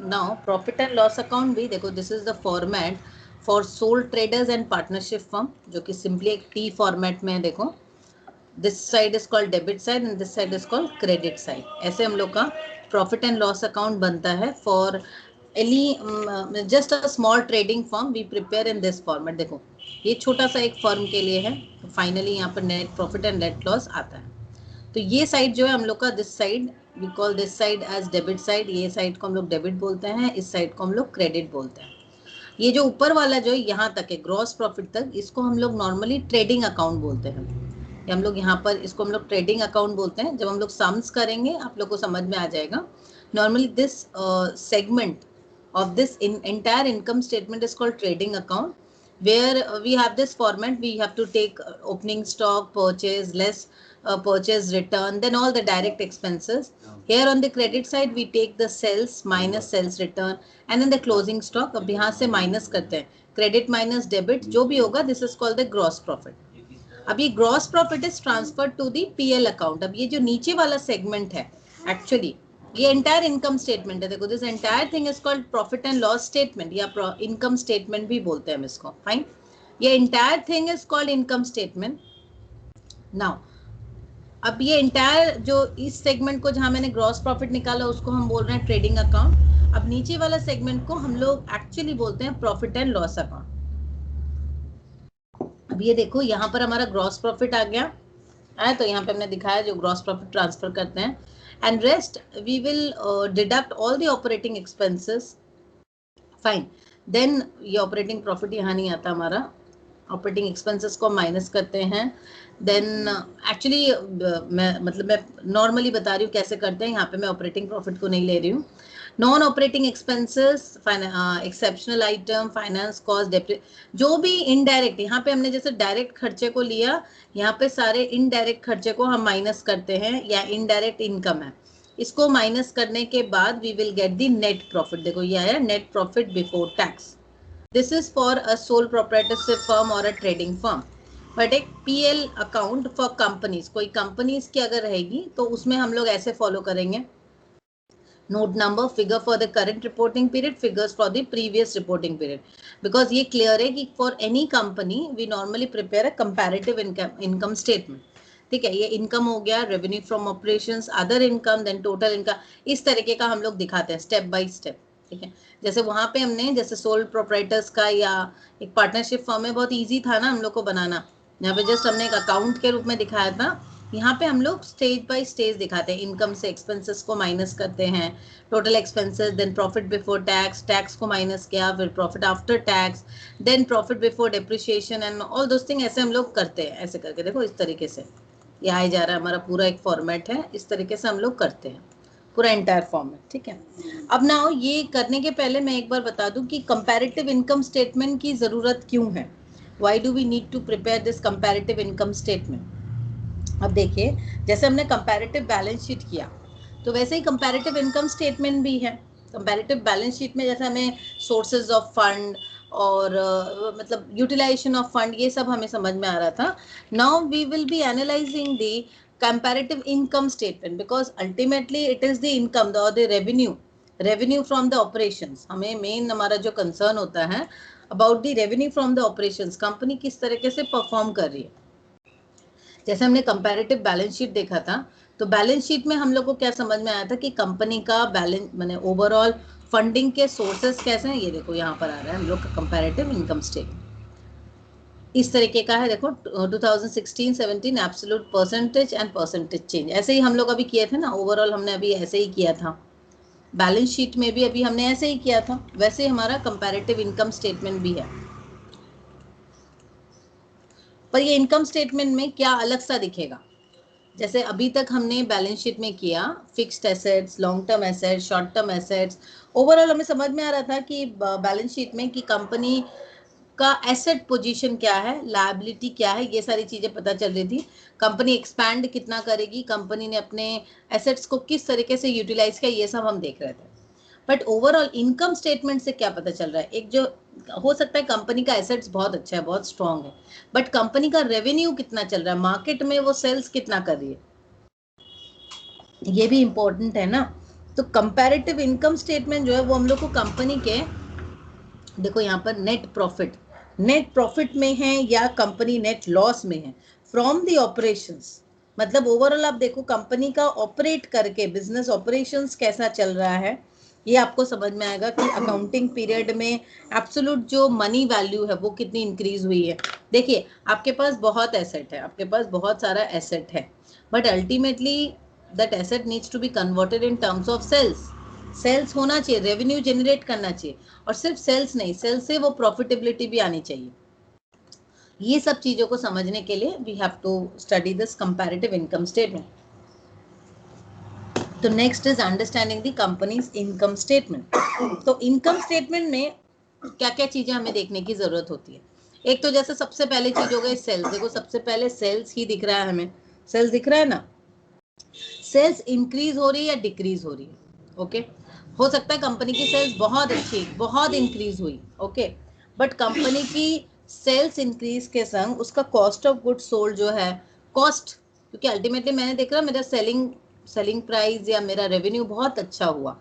Now profit and loss account भी देखो, this is the format for sole traders and partnership firm, जो कि simply एक T format में है। देखो, this side is called debit side and this side is called credit side. ऐसे हम लोग का प्रॉफिट एंड लॉस अकाउंट बनता है for any just a small trading firm, we prepare in this format. देखो, ये छोटा सा एक फर्म के लिए है, तो फाइनली यहाँ पर net profit and net loss आता है। तो ये साइड जो है हम लोग का, this side we call this side as debit side, ये साइड को हम लोग डेबिट बोलते हैं, इस साइड को हम लोग क्रेडिट बोलते हैं। ये जो ऊपर वाला जो है यहाँ तक है, ग्रॉस प्रॉफिट तक, इसको हम लोग नॉर्मली ट्रेडिंग अकाउंट बोलते हैं। हम लोग यहाँ पर इसको हम लोग ट्रेडिंग अकाउंट बोलते हैं। जब हम लोग सम्स करेंगे आप लोग को समझ में आ जाएगा। Normally this segment of this entire income statement is called trading account, where we have this format. We have to take opening stock, purchase, less purchase, return, then all the direct expenses. Here on the credit side we take the sales minus sales return and then the closing stock. अब यहाँ से minus करते हैं, credit minus debit जो भी होगा, this is called the gross profit. अब ये gross profit is transferred to the PL account. अब ये जो नीचे वाला segment है, actually ये एंटायर इनकम स्टेटमेंट है। देखो, this entire thing is called profit and loss statement या इनकम स्टेटमेंट भी बोलते हैं हम इसको। फाइन, ये entire thing is called income statement. Now अब ये एंटायर जो इस सेगमेंट को जहां मैंने ग्रॉस प्रॉफिट निकाला उसको हम बोल रहे हैं ट्रेडिंग अकाउंट। अब नीचे वाला सेगमेंट को हम लोग एक्चुअली बोलते हैं प्रॉफिट एंड लॉस अकाउंट। अब ये देखो, यहाँ पर हमारा ग्रॉस प्रॉफिट आ गया है, तो यहाँ पे हमने दिखाया जो ग्रॉस प्रॉफिट ट्रांसफर करते हैं, and rest we will deduct all the operating expenses. Fine, then ये operating profit यहाँ नहीं आता हमारा, ऑपरेटिंग एक्सपेंसेस को माइनस करते हैं। देन एक्चुअली मैं नॉर्मली बता रही हूँ कैसे करते हैं, यहाँ पे मैं ऑपरेटिंग प्रॉफिट को नहीं ले रही हूँ। Non operating expenses, exceptional item, finance cost, जो भी इनडायरेक्ट, यहाँ पे हमने जैसे डायरेक्ट खर्चे को लिया, यहाँ पे सारे इनडायरेक्ट खर्चे को हम माइनस करते हैं, या इनडायरेक्ट इनकम है, इसको माइनस करने के बाद we will get the net profit. देखो ये आया net profit before tax. This is for a sole proprietorship firm और अ ट्रेडिंग फर्म। बट एक पीएल अकाउंट फॉर कंपनीज, कोई कंपनीज की अगर रहेगी तो उसमें हम लोग ऐसे फॉलो करेंगे, note number, figure for the current reporting period, figures for the previous reporting period. Because ये क्लियर है कि for any company we normally prepare a comparative income statement. ठीक है, ये इनकम हो गया, revenue from operations, other income, then total income, इस तरीके का हम लोग दिखाते हैं स्टेप बाय स्टेप। ठीक है, जैसे वहां पे हमने जैसे सोल प्रोप्राइटर्स का या एक पार्टनरशिप फर्म में बहुत इजी था ना हम लोग को बनाना, यहाँ पे जस्ट हमने एक अकाउंट के रूप में दिखाया था। यहाँ पे हम लोग स्टेज बाय स्टेज दिखाते हैं, इनकम से एक्सपेंसेस को माइनस करते हैं, total expenses, then profit before tax, tax को माइनस किया, फिर profit after tax, then profit before depreciation and all those thing. ऐसे हम लोग करते हैं, ऐसे करके देखो इस तरीके से ये आ जा रहा है, हमारा पूरा एक फॉर्मेट है, इस तरीके से हम लोग करते हैं पूरा एंटायर फॉर्मेट। ठीक है, अब ना ये करने के पहले मैं एक बार बता दूं कि कंपैरेटिव इनकम स्टेटमेंट की जरूरत क्यों है, why do we need to prepare this comparative income statement. अब देखिए, जैसे हमने कंपैरेटिव बैलेंस शीट किया तो वैसे ही कंपैरेटिव इनकम स्टेटमेंट भी है। कंपैरेटिव बैलेंस शीट में जैसे हमें सोर्सेज ऑफ फंड और मतलब यूटिलाइजेशन ऑफ फंड, ये सब हमें समझ में आ रहा था। Now we will be analyzing the comparative income statement because ultimately it is the income or the revenue from the operations। हमें मेन हमारा जो कंसर्न होता है about the revenue from the operations, company किस तरीके से परफॉर्म कर रही है। जैसे हमने कंपैरेटिव बैलेंस शीट देखा था, तो बैलेंस शीट में हम लोग को क्या समझ में आया था कि कंपनी का बैलेंस माने ओवरऑल फंडिंग के सोर्सेस कैसे हैं। ये देखो यहाँ पर आ रहा है हम लोग का कंपैरेटिव इनकम स्टेटमेंट, इस तरीके का है। देखो 2016-17 absolute percentage and percentage change, ऐसे ही हम लोग अभी किए थे ना, ओवरऑल हमने अभी ऐसे ही किया था, बैलेंस शीट में भी अभी हमने ऐसे ही किया था, वैसे ही हमारा कंपैरेटिव इनकम स्टेटमेंट भी है। पर ये इनकम स्टेटमेंट में क्या अलग सा दिखेगा, जैसे अभी तक हमने बैलेंस शीट में किया fixed assets, long term assets, short term assets, overall हमें समझ में आ रहा था कि बैलेंस शीट में कि कंपनी का एसेट पोजीशन क्या है, लायबिलिटी क्या है, ये सारी चीजें पता चल रही थी। कंपनी एक्सपैंड कितना करेगी, कंपनी ने अपने एसेट्स को किस तरीके से यूटिलाइज किया, ये सब हम देख रहे थे। बट ओवरऑल इनकम स्टेटमेंट से क्या पता चल रहा है, एक जो हो सकता है कंपनी का एसेट्स बहुत अच्छा है, बहुत स्ट्रांग है, बट कंपनी का रेवेन्यू कितना चल रहा है, मार्केट में वो सेल्स कितना कर रही है, ये भी इंपॉर्टेंट है ना। तो कंपैरेटिव इनकम स्टेटमेंट जो है वो हम लोग को कंपनी के, देखो यहाँ पर नेट प्रॉफिट में है या कंपनी नेट लॉस में है फ्रॉम द ऑपरेशंस, मतलब ओवरऑल आप देखो कंपनी का ऑपरेट करके बिजनेस ऑपरेशंस कैसा चल रहा है, ये आपको समझ में आएगा कि अकाउंटिंग पीरियड में एब्सोल्यूट जो मनी वैल्यू है वो कितनी इंक्रीज हुई है। देखिए आपके पास बहुत एसेट है, आपके पास बहुत सारा एसेट है, but ultimately that asset needs to be converted in terms of sales होना चाहिए, रेवेन्यू जनरेट करना चाहिए, और सिर्फ सेल्स नहीं, सेल्स से वो प्रॉफिटेबिलिटी भी आनी चाहिए। ये सब चीजों को समझने के लिए we have to study this comparative income statement. तो next is understanding the company's income statement. तो इनकम स्टेटमेंट में क्या क्या चीजें हमें देखने की जरूरत होती है। एक तो जैसे सबसे पहले चीज हो गई सेल्स। देखो सबसे पहले सेल्स ही दिख रहा है, हमें सेल्स दिख रहा है ना, सेल्स इंक्रीज हो रही है या डिक्रीज हो रही है। ओके हो सकता है कंपनी की सेल्स बहुत अच्छी, बहुत इंक्रीज हुई, ओके, बट कंपनी की सेल्स इंक्रीज के संग उसका कॉस्ट ऑफ गुड सोल्ड जो है, कॉस्ट, क्योंकि अल्टीमेटली मैंने देख रहा मेरा सेलिंग प्राइस या मेरा रेवेन्यू बहुत अच्छा हुआ,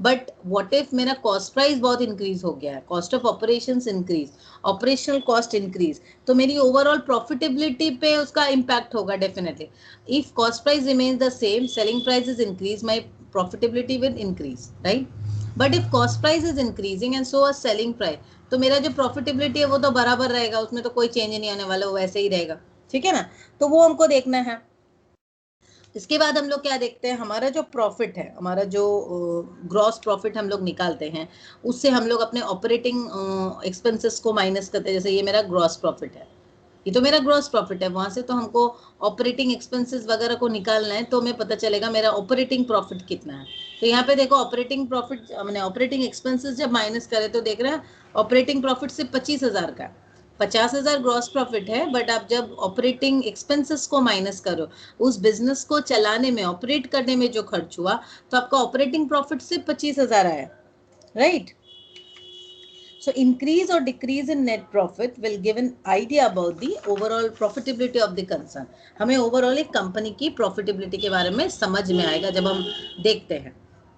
बट व्हाट इफ मेरा कॉस्ट प्राइस बहुत इंक्रीज हो गया है, cost of operations increase, operational cost increase, तो मेरी ओवरऑल प्रॉफिटेबिलिटी पे उसका इम्पैक्ट होगा definitely. If cost price remains the same, selling price is increase, my profitability will increase, right. But if cost price is increasing and so selling price, तो मेरा जो profitability है वो तो बराबर रहेगा, उसमें तो कोई चेंज नहीं आने वाला, वो वैसे ही रहेगा, ठीक है ना। तो वो हमको देखना है। इसके बाद हम लोग क्या देखते हैं, हमारा जो प्रॉफिट है, हमारा जो ग्रॉस प्रॉफिट हम लोग निकालते हैं, उससे हम लोग अपने ऑपरेटिंग एक्सपेंसेस को माइनस करते हैं। जैसे ये मेरा ग्रॉस प्रॉफिट है, ये तो मेरा ग्रॉस प्रॉफिट है, वहां से तो हमको ऑपरेटिंग एक्सपेंसेस वगैरह को निकालना है, तो हमें पता चलेगा मेरा ऑपरेटिंग प्रॉफिट कितना है। तो यहाँ पे देखो ऑपरेटिंग प्रॉफिट, मैंने ऑपरेटिंग एक्सपेंसेस जब माइनस करे तो देख रहे हैं ऑपरेटिंग प्रॉफिट सिर्फ 25,000 का, 50,000 ग्रॉस प्रॉफिट है, बट आप जब ऑपरेटिंग एक्सपेंसेस को माइनस करो, उस बिजनेस को चलाने में, ऑपरेट करने में जो खर्च हुआ, तो आपका ऑपरेटिंग प्रॉफिट सिर्फ 25,000 आया, right. So increase or decrease in net profit will give an idea about the overall profitability of the concern. हमें overall एक कंपनी की profitability के बारे में समझ में आएगा जब हम देखते हैं।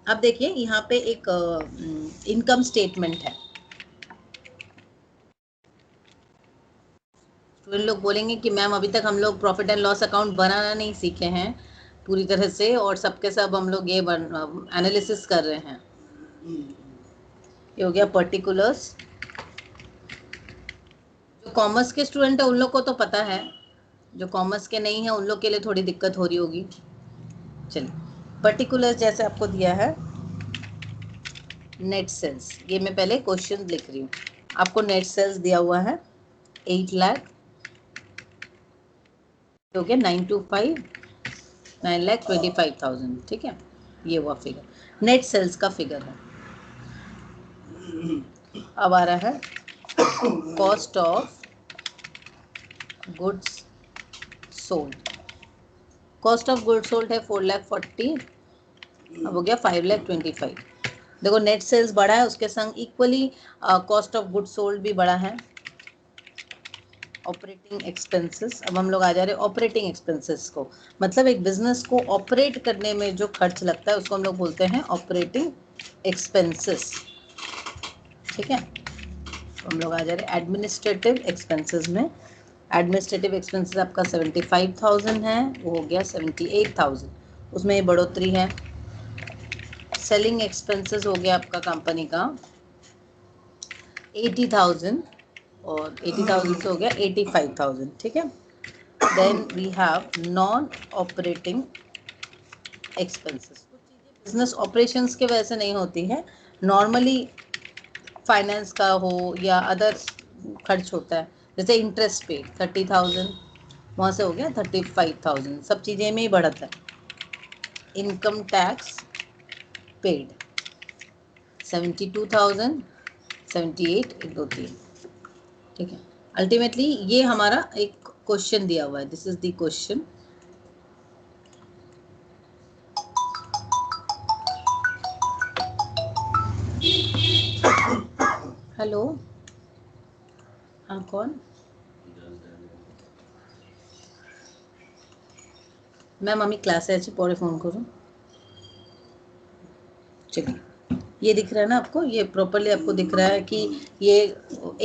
अब देखिए यहाँ पे एक इनकम स्टेटमेंट है। स्टूडेंट लोग बोलेंगे कि मैम अभी तक हम लोग प्रॉफिट एंड लॉस अकाउंट बनाना नहीं सीखे हैं पूरी तरह से, और सबके सब हम लोग ये एनालिसिस कर रहे हैं। ये हो गया पर्टिकुलर्स। जो कॉमर्स के स्टूडेंट है उन लोग को तो पता है, जो कॉमर्स के नहीं है उन लोग के लिए थोड़ी दिक्कत हो रही होगी। चलिए पर्टिकुलर्स जैसे आपको दिया है नेट सेल्स, ये मैं पहले क्वेश्चन लिख रही हूँ। आपको नेट सेल्स दिया हुआ है 8 लाख, हो गया 925, 9,25,000, ठीक है, ये हुआ फिगर, नेट सेल्स का फिगर है। अब आ रहा है cost of goods sold. Cost of goods sold है 4,40,000, अब हो गया 5,25,000। देखो नेट सेल्स बढ़ा है, उसके संग equally cost of goods sold भी बढ़ा है। ऑपरेटिंग एक्सपेंसेस, अब हम लोग आ जा रहे हैं ऑपरेटिंग एक्सपेंसेस को, मतलब एक बिजनेस को ऑपरेट करने में जो खर्च लगता है उसको हम लोग बोलते हैं ऑपरेटिंग एक्सपेंसेस, ठीक है। तो हम लोग आ जा रहे हैं एडमिनिस्ट्रेटिव एक्सपेंसेस में। एडमिनिस्ट्रेटिव एक्सपेंसेस आपका 75,000 है, वो हो गया 78,000, उसमें बढ़ोतरी है। सेलिंग एक्सपेंसेस हो गया आपका कंपनी का 80,000, और 80,000 से हो गया 85,000, ठीक है। Then we have non operating expenses. कुछ चीज़ें बिजनेस ऑपरेशंस के वजह से नहीं होती है, नॉर्मली फाइनेंस का हो या अदर खर्च होता है, जैसे इंटरेस्ट पे 30,000, वहाँ से हो गया 35,000, सब चीज़ें में ही बढ़त है। इनकम टैक्स पेड 72,000, 78, 1 2 3, ठीक है। अल्टीमेटली ये हमारा एक क्वेश्चन दिया हुआ है, this is the question. Hello, हाँ कौन? मैम আমি ক্লাসে আছি, পরে ফোন করুন। ये दिख रहा है ना आपको, ये प्रॉपरली आपको दिख रहा है कि ये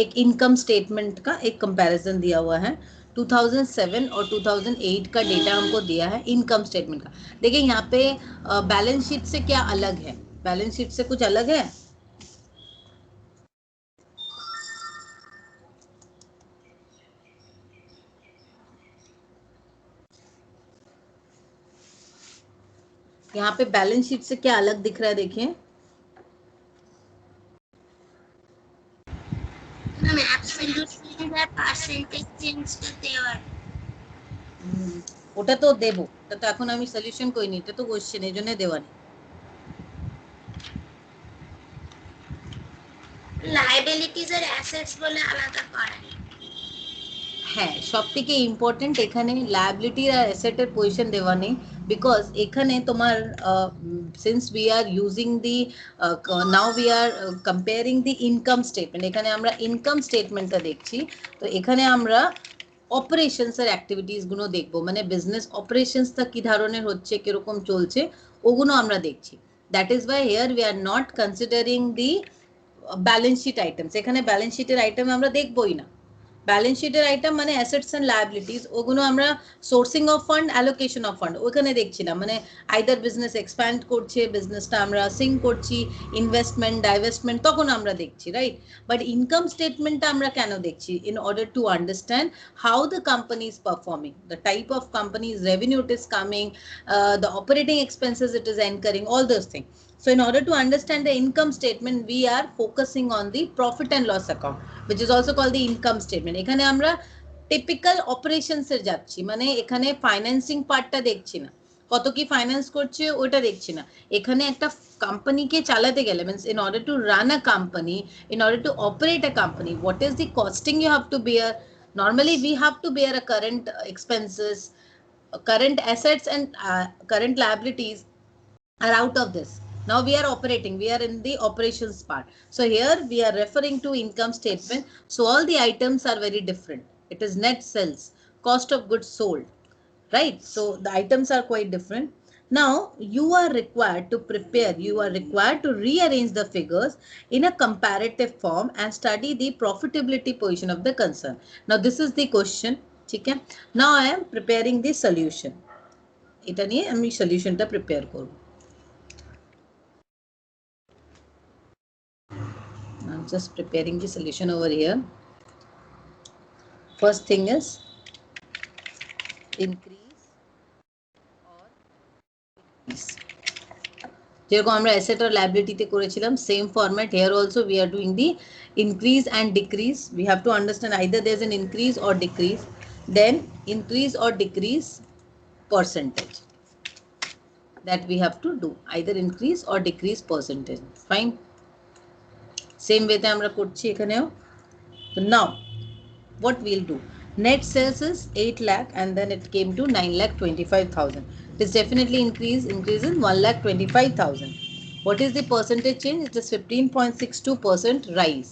एक इनकम स्टेटमेंट का एक कंपैरिजन दिया हुआ है। 2007 और 2008 का डेटा हमको दिया है इनकम स्टेटमेंट का। देखिए यहाँ पे बैलेंस शीट से क्या अलग है, बैलेंस शीट से कुछ अलग है। यहाँ पे बैलेंस शीट से क्या अलग दिख रहा है, देखिए। ওটা তো দেবো, ওটা তো এখন আমি সলিউশন করিনি, এটা তো কোশ্চেন, এই জন্য দেওয়া নেই। লায়াবিলিটিজ আর অ্যাসেটস বলে আলাদা করা। হ্যাঁ, সবথেকে ইম্পর্টেন্ট এখানে লায়াবিলিটি আর অ্যাসেটের পজিশন দেওয়া নেই, বিকজ এখানে তোমার since we are using the now we are comparing the income statement, এখানে আমরা ইনকাম স্টেটমেন্টটা দেখছি। তো এখানে আমরা অপারেশনস এর অ্যাক্টিভিটিস গুলো দেখবো, মানে বিজনেস অপারেশনসটা কি ধরনের হচ্ছে, কিরকম চলছে, ওগুলো আমরা দেখছি। That is why here we are not considering the balance sheet items. এখানে ব্যালেন্স শিটের আইটেম আমরা দেখবোই না। ব্যালেন্স শিটের আইটেম মানে অ্যাসেটস অ্যান্ড লায়াবিলিটিস, ওগুলো আমরা sourcing of fund, allocation of fund ওখানে দেখছিলাম, মানে আইদার বিজনেস এক্সপ্যান্ড করছে, বিজনেসটা আমরা সিঙ্ক করছি, ইনভেস্টমেন্ট ডাইভেস্টমেন্ট তখন আমরা দেখছি, রাইট। বাট ইনকাম স্টেটমেন্টটা আমরা কেন দেখছি? In order to understand how the company is performing, the type of companies revenue it is coming, the operating expenses it is incurring, all those things. So in order to understand the income statement, we are focusing on the profit and loss account, which is also called the income statement. এখানে আমরা typical operations এর যাচ্ছি, মানে এখানে financing পার্টটা দেখছি না, কত কি ফাইন্যান্স করছে ওটা দেখছি না। এখানে একটা কোম্পানিকে চালাতে গেলে, means in order to run a company, in order to operate a company, what is the costing you have to bear? Normally we have to bear a current expenses, current assets and current liabilities are out of this. Now we are operating, we are in the operations part. So here we are referring to income statement. So all the items are very different. It is net sales, cost of goods sold, right? So the items are quite different. Now you are required to prepare, you are required to rearrange the figures in a comparative form and study the profitability position of the concern. Now this is the question, okay? Now I am preparing the solution, এটা নিয়ে আমি সলিউশনটা prepare করব। I'm just preparing the solution over here. First thing is increase or decrease. যেরকম আমরা asset আর লায়াবিলিটিতে করেছিলাম, same format here also we are doing the increase and decrease. We have to understand either there's an increase or decrease, then increase or decrease percentage, that we have to do either increase or decrease percentage. Fine, same way তে আমরা করছি এখানেও। So now what we'll do, net sales is 8 lakh and then it came to 9,25,000. It is definitely increase in 1,25,000. What is the percentage change? It is 15.62% rise.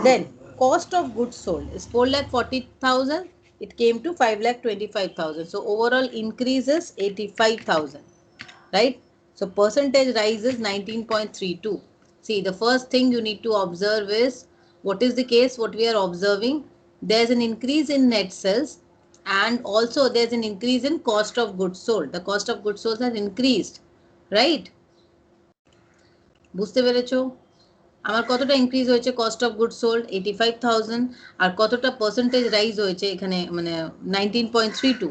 Then cost of goods sold is 4,40,000, it came to 5,25,000. So overall increase is 85,000, right? So percentage rise is 19.32. See, the first thing you need to observe is, what is the case, what we are observing, there's an increase in net sales and also there's an increase in cost of goods sold. The cost of goods sold has increased, right? বুঝতে পেরেছো? আমার কতটা increase হয়েছে cost of goods sold 85,000, আর কতটা percentage rise হয়েছে এখানে, মানে 19.32।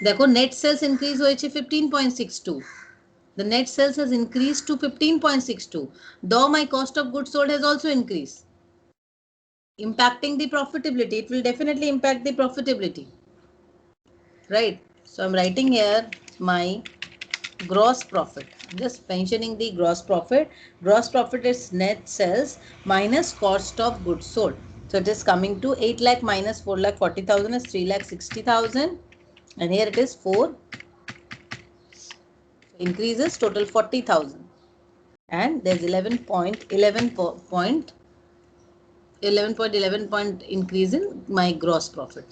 দেখো নেট সেলস ইনক্রিজ হয়েছে 15.62, the net sales has increased to 15.62, though my cost of goods sold has also increased, impacting the profitability. It will definitely impact the profitability, right? So I'm writing here my gross profit. I'm just mentioning the gross profit. Gross profit is net sales minus cost of goods sold. So it is coming to 8 lakh minus 4,40,000 is 3,60,000, and here it is 4. Increases total 40,000, and there's 11.11 point increase in my gross profit.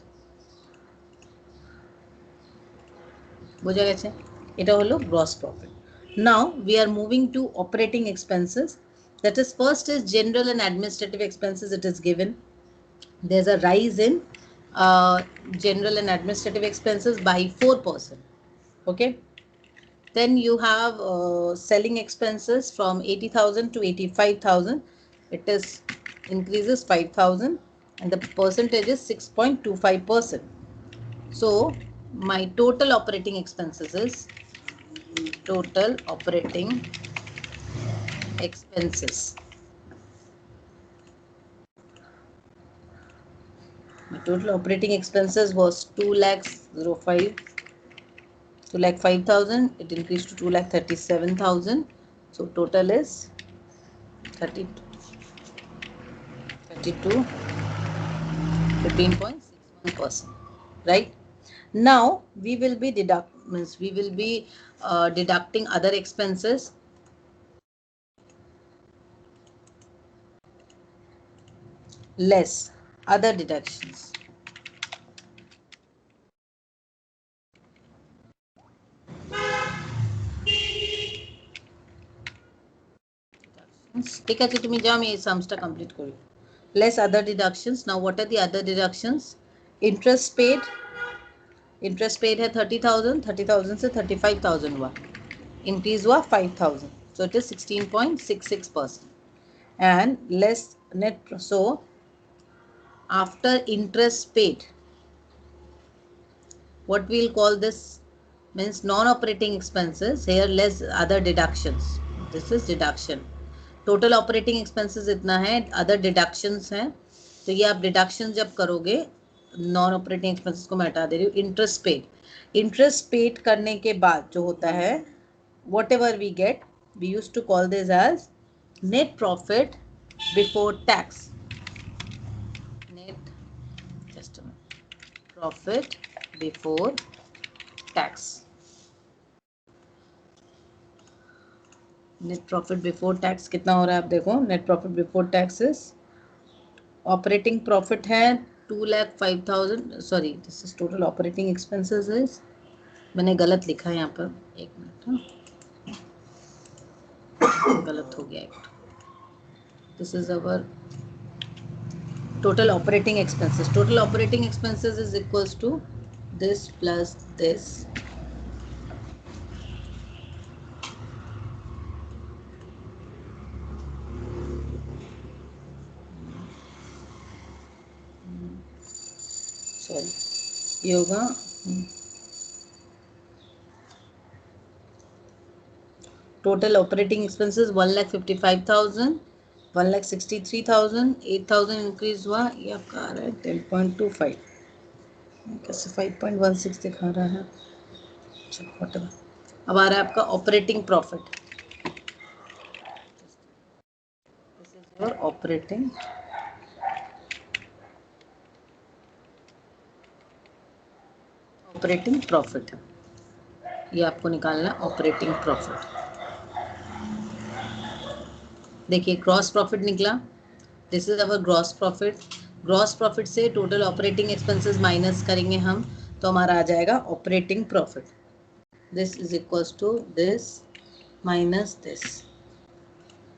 বোঝা গেছে? এটা হলো gross profit. Now we are moving to operating expenses. That is, first is general and administrative expenses. It is given. There's a rise in general and administrative expenses by 4%. Okay. Then you have selling expenses from 80,000 to 85,000. It is increases 5,000 and the percentage is 6.25%. So my total operating expenses is total operating expenses. My total operating expenses was 2,05,000. It increased to 2,37,000. So total is 32, 15.61%. Right? Now we will be deducting other expenses. Less other deductions. ठीक है तुम्हें जाओ मैं sums टा complete करूँ. Less other deductions. Now what are the other deductions? Interest paid है 30,000. 30,000 से 35,000 हुआ. Increase हुआ 5,000. So it is 16.66%. And less net. So after interest paid, what we'll call this means non-operating expenses. Here less other deductions. This is deduction. Total operating expenses इतना है, other deductions हैं. तो ये आप डिडक्शन जब करोगे, non operating expenses को मैं हटा दे रही हूँ. इंटरेस्ट पेड करने के बाद जो होता है, whatever we get, we use to call this as net profit before tax. Net just profit before tax. Net profit before tax कितना हो रहा है आप देखो. Net profit before tax is operating profit है 2,05,000. Sorry, this is total operating expenses is, मैंने गलत लिखा है यहाँ पर, एक मिनट, गलत हो गया एक. This is our total operating expenses. Total operating expenses is equals to this plus this. Sorry, ये होगा टोटल ऑपरेटिंग एक्सपेंसेस 1,55,000, 1,63,000, 8,000 इंक्रीज हुआ. ये आपका आ रहा है 10.25. कैसे 5.16 दिखा रहा है. चलो, अब आ रहा है आपका operating profit. This is your operating profit. ये आपको निकालना है ऑपरेटिंग प्रॉफिट. देखिए ग्रॉस प्रॉफिट निकला. This is our gross profit. Gross profit से टोटल ऑपरेटिंग एक्सपेंसेस माइनस करेंगे हम, तो हमारा आ जाएगा operating profit. This is equals to this minus this.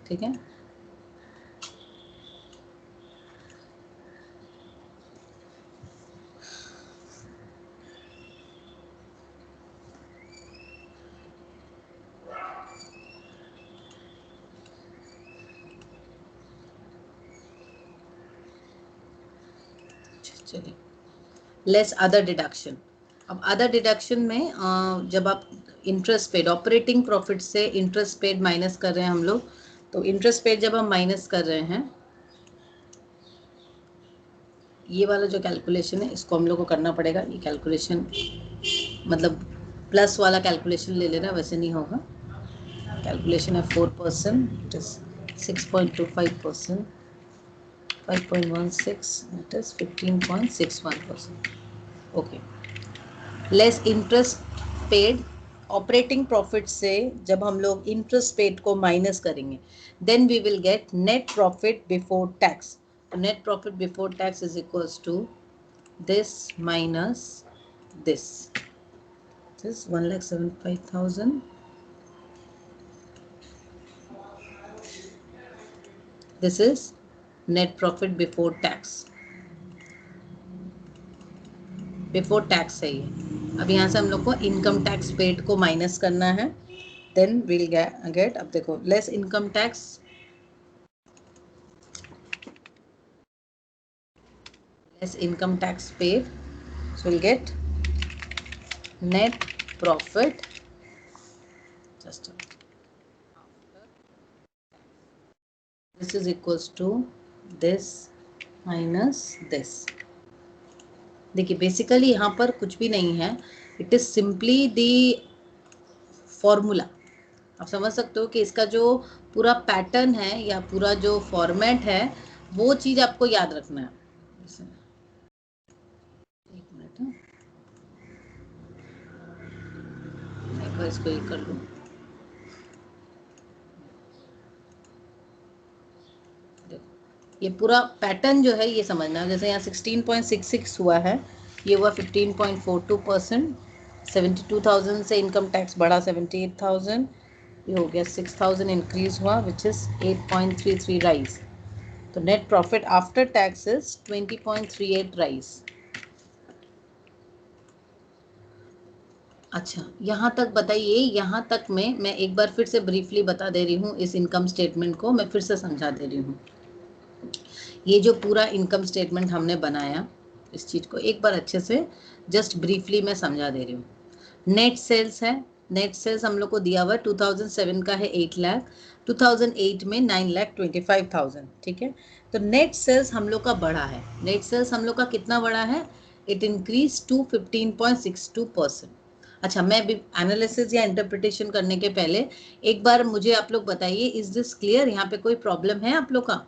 ठीक है. चलिए, लेस अदर डिडक्शन. अब अदर डिडक्शन में जब आप इंटरेस्ट पेड, ऑपरेटिंग प्रॉफिट से इंटरेस्ट पेड माइनस कर रहे हैं हम लोग, तो इंटरेस्ट पेड जब हम माइनस कर रहे हैं, ये वाला जो कैलकुलेशन है इसको हम लोग को करना पड़ेगा. ये कैलकुलेशन मतलब प्लस वाला कैलकुलेशन ले लेना, वैसे नहीं होगा. कैलकुलेशन है 4%, it is 6.25%, 5.16, it is 15.61%. Okay. Less interest paid. Operating profit से जब हम लोग इंटरेस्ट पेड को माइनस करेंगे, then we will get net profit before tax. Net profit before tax is equals to this minus this. This 1,75,000 this is net profit before tax, before tax है ये। अब यहाँ से हम लोग को इनकम टैक्स पेड को माइनस करना है, देन विल गेट, अब देखो less income tax, less income tax paid, so we'll get net profit just after this is equals to this minus this। देखिए बेसिकली यहाँ पर कुछ भी नहीं है, it is simply the formula. आप समझ सकते हो कि इसका जो पूरा पैटर्न है या पूरा जो फॉर्मेट है वो चीज आपको याद रखना है। एक मिनट, एक बार इसको ये कर लूँ। ये पूरा पैटर्न जो है ये समझना है। जैसे यहाँ 16.66 हुआ है, ये हुआ 15.42%, 72,000 से इनकम टैक्स बढ़ा 78,000, ये हो गया 6,000 इंक्रीज हुआ, विच इज 8.33 राइज। तो net profit after tax is 20.38 rise. अच्छा यहाँ तक बताइए, यहाँ तक में मैं एक बार फिर से ब्रीफली बता दे रही हूँ, इस इनकम स्टेटमेंट को मैं फिर से समझा दे रही हूँ। ये जो पूरा इनकम स्टेटमेंट हमने बनाया, इस चीज को एक बार अच्छे से जस्ट ब्रीफली मैं समझा दे रही हूँ। नेट सेल्स है, नेट सेल्स हम लोग को दिया हुआ 2007 का है 8 लाख, 2008 में 9,25,000, ठीक है। तो नेट सेल्स हम लोग का बढ़ा है, नेट सेल्स हम लोग का कितना बढ़ा है, इट इंक्रीज टू 15.62%। अच्छा मैं भी एनालिसिस या इंटरप्रिटेशन करने के पहले एक बार मुझे आप लोग बताइए, इज दिस क्लियर, यहाँ पे कोई प्रॉब्लम है आप लोग का?